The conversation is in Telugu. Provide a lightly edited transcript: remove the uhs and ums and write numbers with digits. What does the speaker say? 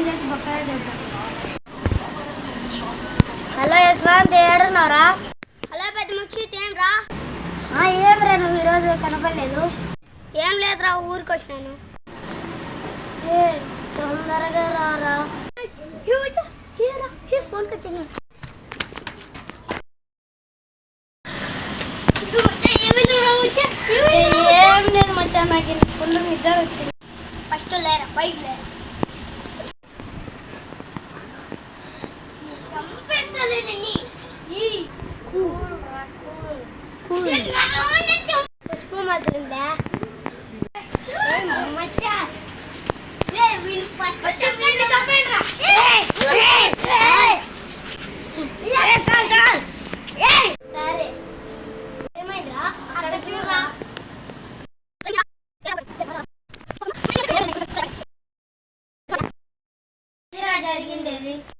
చేసి బొక్కగా చేద్దాం. హలో యశ్వంత్, ఏడున్నారా? హలో పెద్ద ముఖ్యత ఏమ్రా? ఏమిరా నువ్వు ఈరోజు కనపడలేదు? ఏం లేదురా, ఊరికి వచ్చినాను. తొందరగా రారా. ఫోన్ కట్టింది. ఏం లేదు మచ్చా, నాకు ఫుల్ నిద్ర వచ్చింది. ఫస్ట్ లేరా, బైక్ లేరా. పుష్ప మాత్రం సరే, ఏమైందిరా? అక్కడికి రా. జరిగిండేది